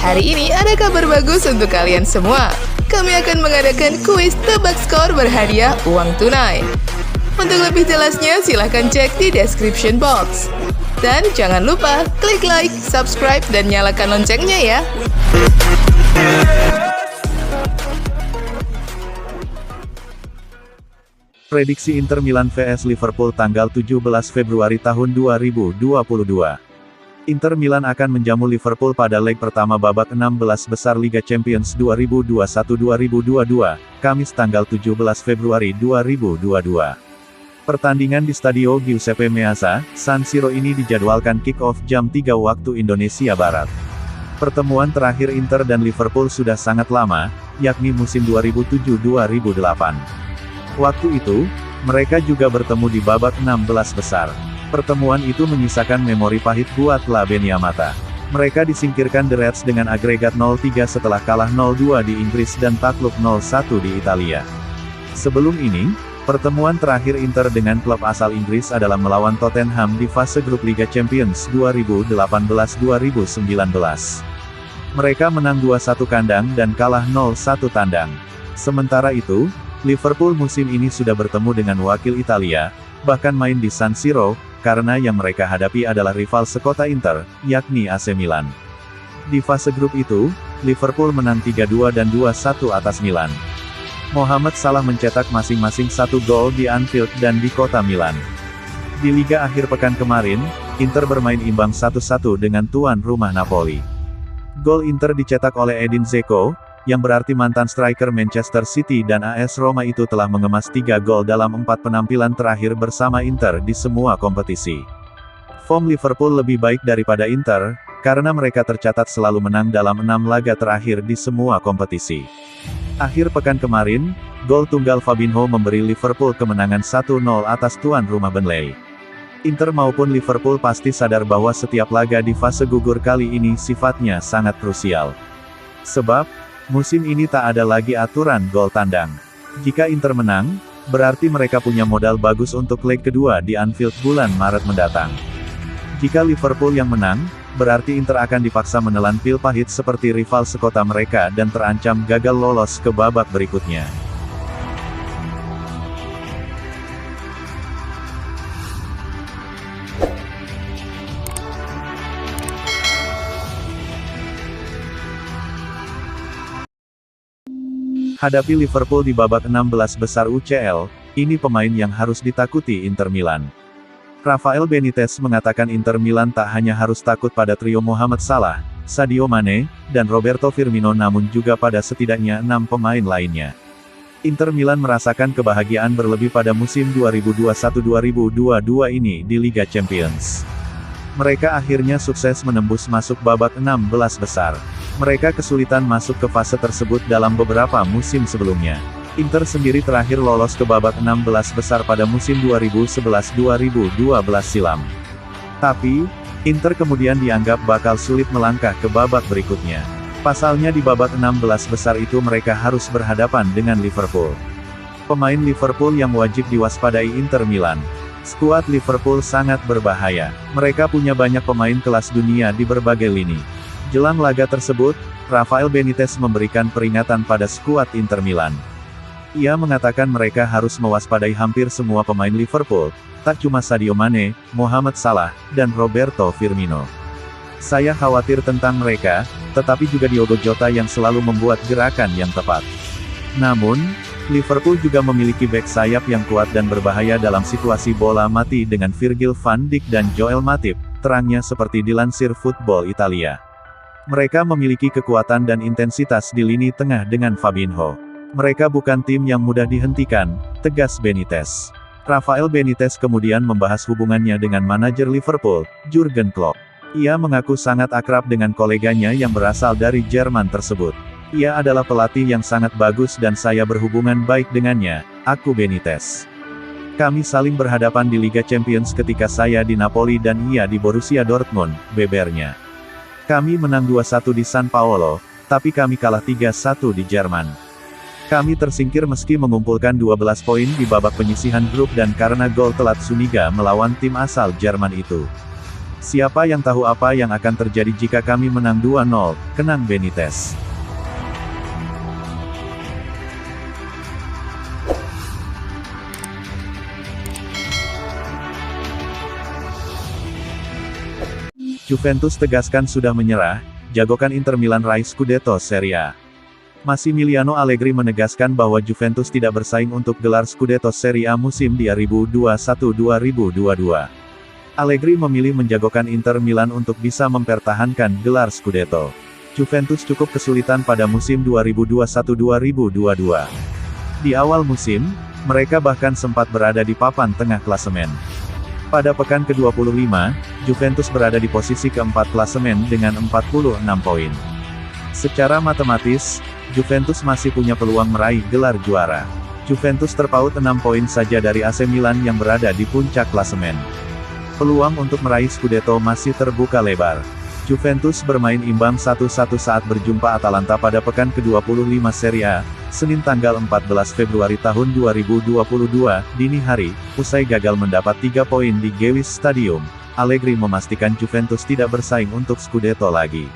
Hari ini ada kabar bagus untuk kalian semua. Kami akan mengadakan kuis tebak skor berhadiah uang tunai. Untuk lebih jelasnya silahkan cek di description box. Dan jangan lupa klik like, subscribe, dan nyalakan loncengnya ya. Prediksi Inter Milan vs Liverpool tanggal 17 Februari tahun 2022. Inter Milan akan menjamu Liverpool pada leg pertama babak 16 besar Liga Champions 2021-2022, Kamis tanggal 17 Februari 2022. Pertandingan di Stadio Giuseppe Meazza, San Siro ini dijadwalkan kick-off jam 3 waktu Indonesia Barat. Pertemuan terakhir Inter dan Liverpool sudah sangat lama, yakni musim 2007-2008. Waktu itu, mereka juga bertemu di babak 16 besar. Pertemuan itu menyisakan memori pahit buat La Beniamata. Mereka disingkirkan The Reds dengan agregat 0-3 setelah kalah 0-2 di Inggris dan takluk 0-1 di Italia. Sebelum ini, pertemuan terakhir Inter dengan klub asal Inggris adalah melawan Tottenham di fase grup Liga Champions 2018-2019. Mereka menang 2-1 kandang dan kalah 0-1 tandang. Sementara itu, Liverpool musim ini sudah bertemu dengan wakil Italia, bahkan main di San Siro, karena yang mereka hadapi adalah rival sekota Inter, yakni AC Milan. Di fase grup itu, Liverpool menang 3-2 dan 2-1 atas Milan. Mohamed Salah mencetak masing-masing 1 gol di Anfield dan di kota Milan. Di Liga akhir pekan kemarin, Inter bermain imbang 1-1 dengan tuan rumah Napoli. Gol Inter dicetak oleh Edin Dzeko, yang berarti mantan striker Manchester City dan AS Roma itu telah mengemas 3 gol dalam 4 penampilan terakhir bersama Inter di semua kompetisi. Form Liverpool lebih baik daripada Inter, karena mereka tercatat selalu menang dalam 6 laga terakhir di semua kompetisi. Akhir pekan kemarin, gol tunggal Fabinho memberi Liverpool kemenangan 1-0 atas tuan rumah Burnley. Inter maupun Liverpool pasti sadar bahwa setiap laga di fase gugur kali ini sifatnya sangat krusial. Sebab, musim ini tak ada lagi aturan gol tandang. Jika Inter menang, berarti mereka punya modal bagus untuk leg kedua di Anfield bulan Maret mendatang. Jika Liverpool yang menang, berarti Inter akan dipaksa menelan pil pahit seperti rival sekota mereka dan terancam gagal lolos ke babak berikutnya. Hadapi Liverpool di babak 16 besar UCL, ini pemain yang harus ditakuti Inter Milan. Rafael Benitez mengatakan Inter Milan tak hanya harus takut pada trio Mohamed Salah, Sadio Mane, dan Roberto Firmino namun juga pada setidaknya 6 pemain lainnya. Inter Milan merasakan kebahagiaan berlebih pada musim 2021-2022 ini di Liga Champions. Mereka akhirnya sukses menembus masuk babak 16 besar. Mereka kesulitan masuk ke fase tersebut dalam beberapa musim sebelumnya. Inter sendiri terakhir lolos ke babak 16 besar pada musim 2011-2012 silam. Tapi, Inter kemudian dianggap bakal sulit melangkah ke babak berikutnya. Pasalnya di babak 16 besar itu mereka harus berhadapan dengan Liverpool. Pemain Liverpool yang wajib diwaspadai Inter Milan. Skuad Liverpool sangat berbahaya. Mereka punya banyak pemain kelas dunia di berbagai lini. Jelang laga tersebut, Rafael Benitez memberikan peringatan pada skuad Inter Milan. Ia mengatakan mereka harus mewaspadai hampir semua pemain Liverpool, tak cuma Sadio Mane, Mohamed Salah, dan Roberto Firmino. Saya khawatir tentang mereka, tetapi juga Diogo Jota yang selalu membuat gerakan yang tepat. Namun, Liverpool juga memiliki bek sayap yang kuat dan berbahaya dalam situasi bola mati dengan Virgil van Dijk dan Joel Matip, terangnya seperti dilansir Football Italia. Mereka memiliki kekuatan dan intensitas di lini tengah dengan Fabinho. Mereka bukan tim yang mudah dihentikan, tegas Benitez. Rafael Benitez kemudian membahas hubungannya dengan manajer Liverpool, Jurgen Klopp. Ia mengaku sangat akrab dengan koleganya yang berasal dari Jerman tersebut. Ia adalah pelatih yang sangat bagus dan saya berhubungan baik dengannya, aku Benitez. Kami saling berhadapan di Liga Champions ketika saya di Napoli dan ia di Borussia Dortmund, bebernya. Kami menang 2-1 di San Paolo, tapi kami kalah 3-1 di Jerman. Kami tersingkir meski mengumpulkan 12 poin di babak penyisihan grup dan karena gol telat Zuniga melawan tim asal Jerman itu. Siapa yang tahu apa yang akan terjadi jika kami menang 2-0, kenang Benitez. Juventus tegaskan sudah menyerah, jagokan Inter Milan raih Scudetto Serie A. Massimiliano Allegri menegaskan bahwa Juventus tidak bersaing untuk gelar Scudetto Serie A musim 2021-2022. Allegri memilih menjagokan Inter Milan untuk bisa mempertahankan gelar Scudetto. Juventus cukup kesulitan pada musim 2021-2022. Di awal musim, mereka bahkan sempat berada di papan tengah klasemen. Pada pekan ke-25, Juventus berada di posisi keempat klasemen dengan 46 poin. Secara matematis, Juventus masih punya peluang meraih gelar juara. Juventus terpaut 6 poin saja dari AC Milan yang berada di puncak klasemen. Peluang untuk meraih Scudetto masih terbuka lebar. Juventus bermain imbang 1-1 saat berjumpa Atalanta pada pekan ke-25 Serie A, Senin tanggal 14 Februari tahun 2022, dini hari, usai gagal mendapat 3 poin di Gewiss Stadium. Allegri memastikan Juventus tidak bersaing untuk Scudetto lagi.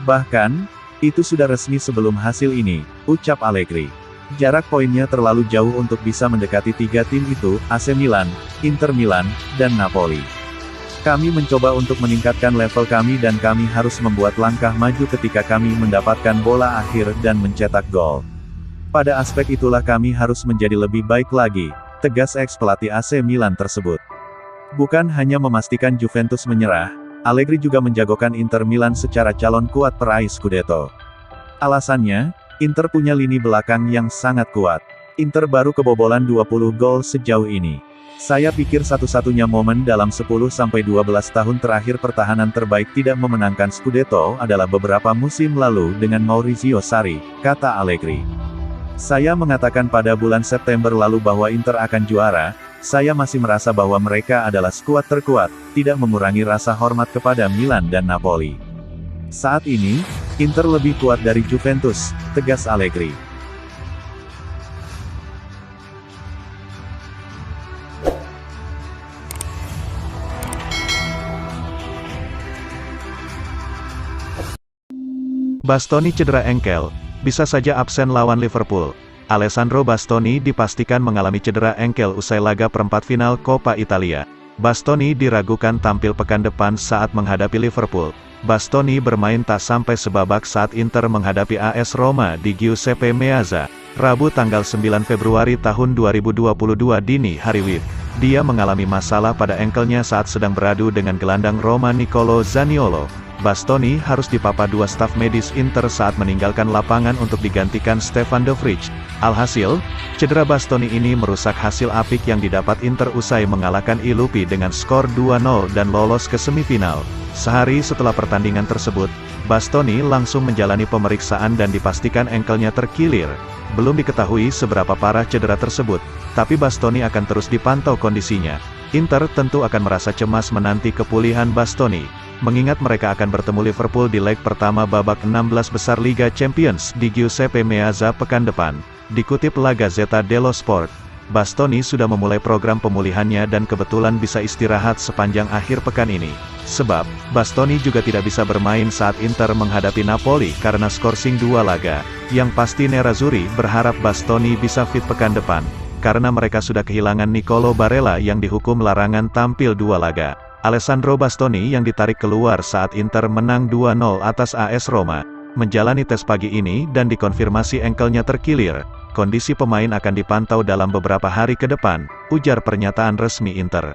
Bahkan, itu sudah resmi sebelum hasil ini, ucap Allegri. Jarak poinnya terlalu jauh untuk bisa mendekati 3 tim itu, AC Milan, Inter Milan, dan Napoli. Kami mencoba untuk meningkatkan level kami dan kami harus membuat langkah maju ketika kami mendapatkan bola akhir dan mencetak gol. Pada aspek itulah kami harus menjadi lebih baik lagi, tegas ex-pelatih AC Milan tersebut. Bukan hanya memastikan Juventus menyerah, Allegri juga menjagokan Inter Milan secara calon kuat peraih Scudetto. Alasannya, Inter punya lini belakang yang sangat kuat. Inter baru kebobolan 20 gol sejauh ini. Saya pikir satu-satunya momen dalam 10-12 tahun terakhir pertahanan terbaik tidak memenangkan Scudetto adalah beberapa musim lalu dengan Maurizio Sarri, kata Allegri. Saya mengatakan pada bulan September lalu bahwa Inter akan juara, saya masih merasa bahwa mereka adalah skuad terkuat, tidak mengurangi rasa hormat kepada Milan dan Napoli. Saat ini, Inter lebih kuat dari Juventus, tegas Allegri. Bastoni cedera engkel, bisa saja absen lawan Liverpool. Alessandro Bastoni dipastikan mengalami cedera engkel usai laga perempat final Coppa Italia. Bastoni diragukan tampil pekan depan saat menghadapi Liverpool. Bastoni bermain tak sampai sebabak saat Inter menghadapi AS Roma di Giuseppe Meazza, Rabu tanggal 9 Februari tahun 2022 dini hari WIB. Dia mengalami masalah pada engkelnya saat sedang beradu dengan gelandang Roma Nicolo Zaniolo. Bastoni harus dipapa 2 staf medis Inter saat meninggalkan lapangan untuk digantikan Stefan de Vrij. Alhasil, cedera Bastoni ini merusak hasil apik yang didapat Inter usai mengalahkan Ilupi dengan skor 2-0 dan lolos ke semifinal. Sehari setelah pertandingan tersebut, Bastoni langsung menjalani pemeriksaan dan dipastikan engkelnya terkilir. Belum diketahui seberapa parah cedera tersebut, tapi Bastoni akan terus dipantau kondisinya. Inter tentu akan merasa cemas menanti kepulihan Bastoni, mengingat mereka akan bertemu Liverpool di leg pertama babak 16 besar Liga Champions di Giuseppe Meazza pekan depan. Dikutip La Gazzetta dello Sport, Bastoni sudah memulai program pemulihannya dan kebetulan bisa istirahat sepanjang akhir pekan ini. Sebab, Bastoni juga tidak bisa bermain saat Inter menghadapi Napoli karena skorsing 2 laga. Yang pasti Nerazzurri berharap Bastoni bisa fit pekan depan, karena mereka sudah kehilangan Nicolo Barella yang dihukum larangan tampil 2 laga. Alessandro Bastoni yang ditarik keluar saat Inter menang 2-0 atas AS Roma, menjalani tes pagi ini dan dikonfirmasi engkelnya terkilir. Kondisi pemain akan dipantau dalam beberapa hari ke depan, ujar pernyataan resmi Inter.